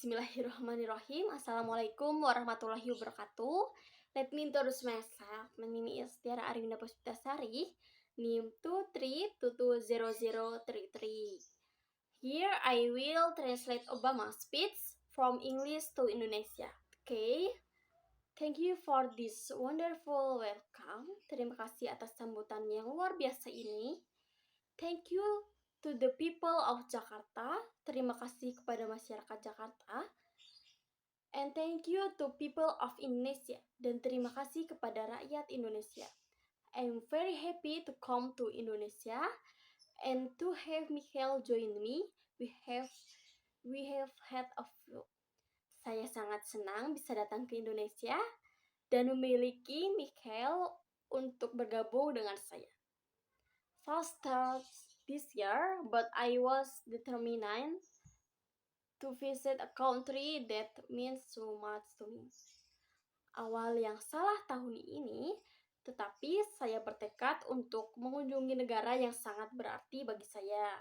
Bismillahirrahmanirrahim. Assalamualaikum warahmatullahi wabarakatuh. Let me introduce myself. My name is Tiara Arvinda Puspitasari. NIM 23220033. Here I will translate Obama's speech from English to Indonesia. Okay. Thank you for this wonderful welcome. Terima kasih atas sambutan yang luar biasa ini. Thank you to the people of Jakarta. Terima kasih kepada masyarakat Jakarta. And thank you to people of Indonesia. Dan terima kasih kepada rakyat Indonesia. I'm very happy to come to Indonesia and to have Michael join me. We have had a few. Saya sangat senang bisa datang ke Indonesia dan memiliki Michael untuk bergabung dengan saya. First start this year, but I was determined to visit a country that means so much to me. Awal yang salah tahun ini, tetapi saya bertekad untuk mengunjungi negara yang sangat berarti bagi saya.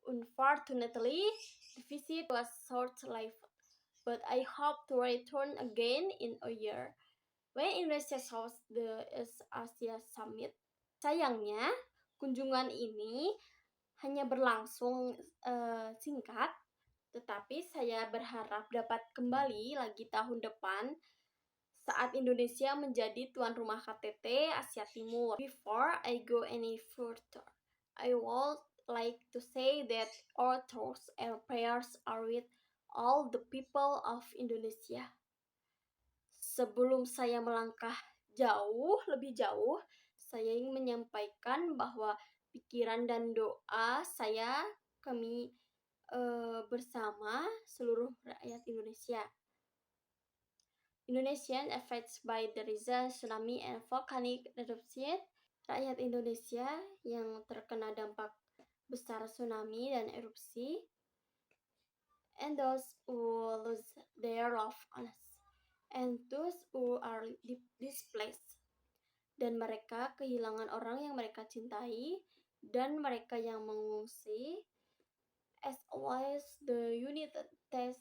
Unfortunately, the visit was short-lived, but I hope to return again in a year when Indonesia hosts the East Asia Summit. Sayangnya, kunjungan ini hanya berlangsung singkat, tetapi saya berharap dapat kembali lagi tahun depan saat Indonesia menjadi tuan rumah KTT Asia Timur. Before I go any further, I would like to say that our thoughts and prayers are with all the people of Indonesia. Sebelum saya melangkah lebih jauh, saya ingin menyampaikan bahwa pikiran dan doa kami bersama seluruh rakyat Indonesia. Indonesian affected by the recent tsunami and volcanic eruption. Rakyat Indonesia yang terkena dampak besar tsunami dan erupsi. And those who lose their loved ones. And those who are displaced. Dan mereka kehilangan orang yang mereka cintai dan mereka yang mengungsi. As always, the United States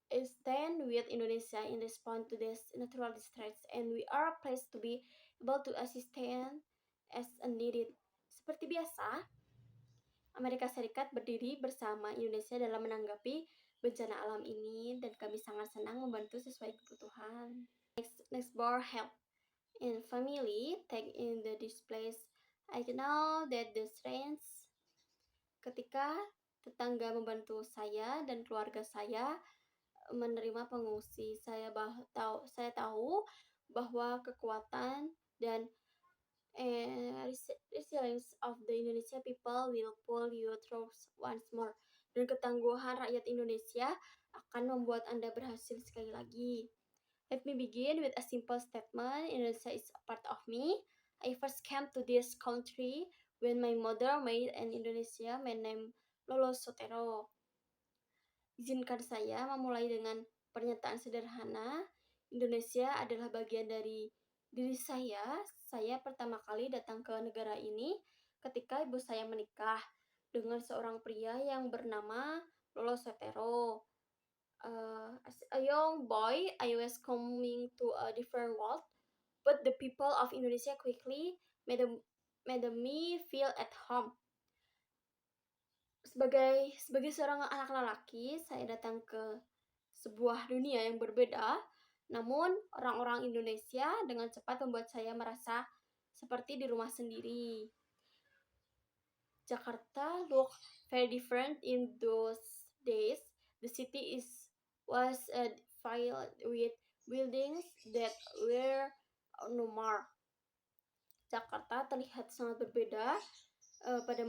stand with Indonesia in response to this natural distress, and we are pleased to be able to assist as needed. Seperti biasa, Amerika Serikat berdiri bersama Indonesia dalam menanggapi bencana alam ini, dan kami sangat senang membantu sesuai kebutuhan. Next bar, help in family, take in the displaced. I know that the strength. Ketika tetangga membantu saya dan keluarga saya menerima pengungsi, saya tahu bahwa kekuatan dan resilience of the Indonesia people will pull you through once more. Dan ketangguhan rakyat Indonesia akan membuat Anda berhasil sekali lagi. Let me begin with a simple statement. Indonesia is a part of me. I first came to this country when my mother made an Indonesia man named Lolo Sotero. Izinkan saya memulai dengan pernyataan sederhana. Indonesia adalah bagian dari diri saya. Saya pertama kali datang ke negara ini ketika ibu saya menikah dengan seorang pria yang bernama Lolo Sotero. As a young boy, I was coming to a different world, but the people of Indonesia quickly made me feel at home. Sebagai seorang anak lelaki, saya datang ke sebuah dunia yang berbeda, namun orang-orang Indonesia dengan cepat membuat saya merasa seperti di rumah sendiri. Jakarta looked very different in those days. The city was filled with buildings that were no more. Jakarta terlihat sangat berbeda. Pada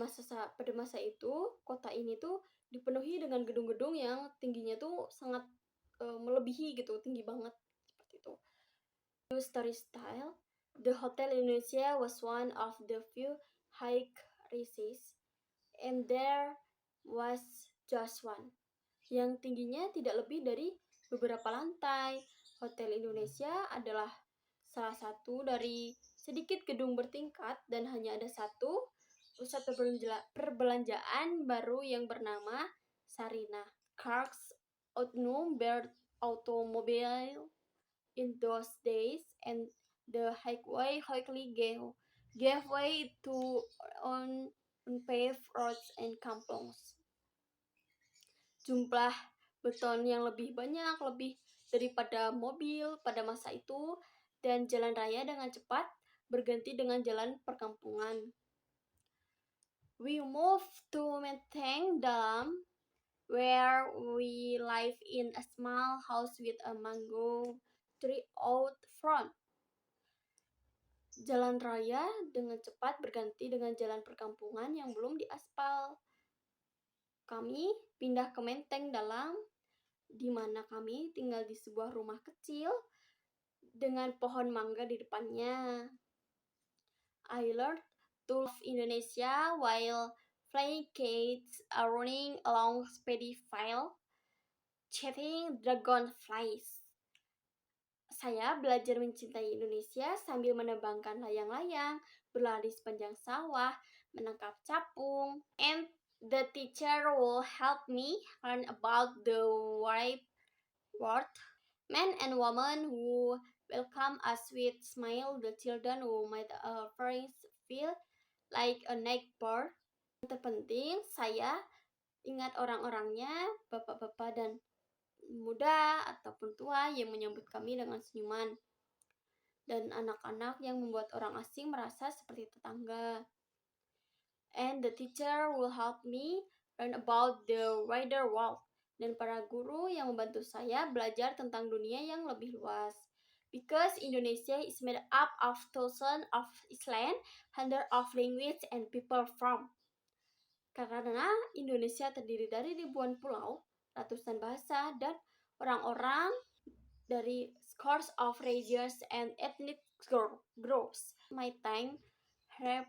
masa itu, kota ini tuh dipenuhi dengan gedung-gedung yang tingginya tuh sangat melebihi gitu, tinggi banget seperti itu. New story style. The Hotel Indonesia was one of the few high-rises, and there was just one, yang tingginya tidak lebih dari beberapa lantai. Hotel Indonesia adalah salah satu dari sedikit gedung bertingkat dan hanya ada satu pusat perbelanjaan baru yang bernama Sarinah. Clarks outnumbered automobile in those days, and the highway quickly gave way to unpaved roads and kampongs. Jumlah beton yang lebih banyak lebih daripada mobil pada masa itu, dan jalan raya dengan cepat berganti dengan jalan perkampungan. We moved to Menteng Dalam, where we live in a small house with a mango tree out front. Jalan raya dengan cepat berganti dengan jalan perkampungan yang belum diaspal. Kami pindah ke Menteng Dalam, di mana kami tinggal di sebuah rumah kecil dengan pohon mangga di depannya. I learned to love Indonesia while flying kites are running along speedy file, chasing dragonflies. Saya belajar mencintai Indonesia sambil menebangkan layang-layang, berlari sepanjang sawah, menangkap capung, and the teacher will help me learn about the wide world. Men and women who welcome us with smile, the children who made our parents feel like a neighbor. Yang terpenting, saya ingat orang-orangnya, bapak-bapak dan muda ataupun tua yang menyambut kami dengan senyuman, dan anak-anak yang membuat orang asing merasa seperti tetangga. And the teacher will help me learn about the wider world. Dan para guru yang membantu saya belajar tentang dunia yang lebih luas. Because Indonesia is made up of thousands of islands, hundreds of languages and people from. Karena Indonesia terdiri dari ribuan pulau, ratusan bahasa, dan orang-orang dari scores of regions and ethnic groups. My time have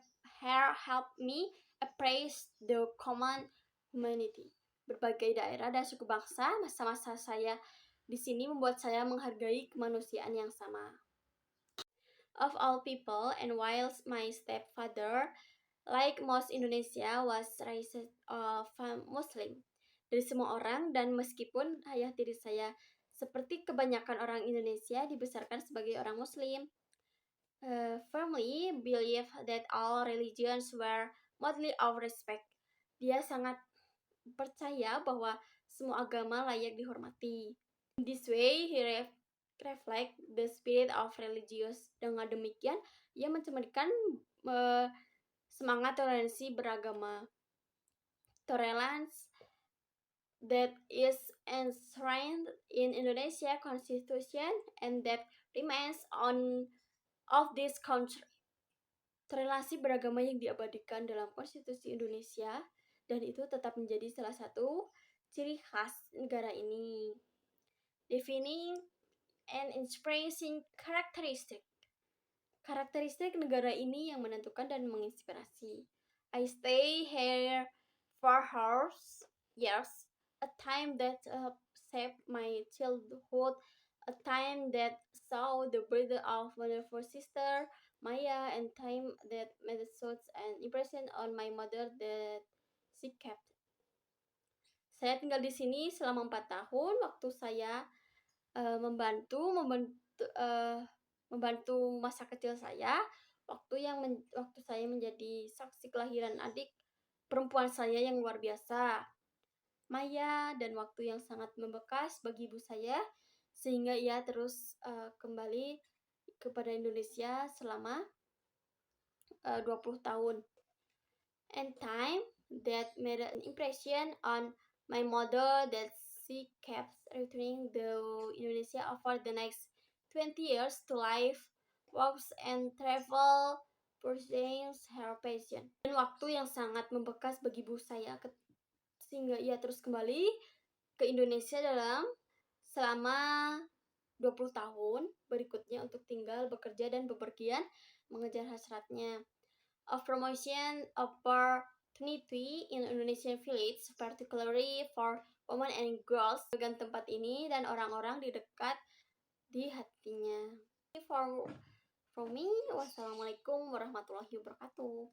helped me appraise the common humanity. Berbagai daerah dan suku bangsa, masa-masa saya di sini membuat saya menghargai kemanusiaan yang sama. Of all people, and whilst my stepfather, like most Indonesia, was raised Muslim, dari semua orang, dan meskipun ayah tiri saya seperti kebanyakan orang Indonesia dibesarkan sebagai orang Muslim, firmly believe that all religions were worthy of respect. Dia sangat percaya bahwa semua agama layak dihormati. In this way, he reflect the spirit of religious. Dengan demikian, ia mencerminkan semangat toleransi beragama. Tolerance that is enshrined in Indonesia Constitution and that remains of this country. Toleransi beragama yang diabadikan dalam Konstitusi Indonesia, dan itu tetap menjadi salah satu ciri khas negara ini. Defining and expressing karakteristik negara ini yang menentukan dan menginspirasi. I stay here for years, a time that shaped my childhood, a time that saw the birth of wonderful sister Maya, and time that made such an impression on my mother that she kept. Saya tinggal di sini selama 4 tahun. Waktu saya membantu masa kecil saya, waktu saya menjadi saksi kelahiran adik perempuan saya yang luar biasa, Maya, dan waktu yang sangat membekas bagi ibu saya, sehingga ia terus kembali kepada Indonesia selama 20 tahun. And time that made an impression on my mother that she kept returning to Indonesia over the next 20 years to live, works, and travel, pursuing her passion. Dan waktu yang sangat membekas bagi ibu saya, sehingga ia terus kembali ke Indonesia selama 20 tahun berikutnya untuk tinggal, bekerja, dan bepergian mengejar hasratnya. Of promotion opportunity in Indonesian village, particularly for women and girls, dengan tempat ini dan orang-orang di dekat di hatinya. For me, wassalamualaikum warahmatullahi wabarakatuh.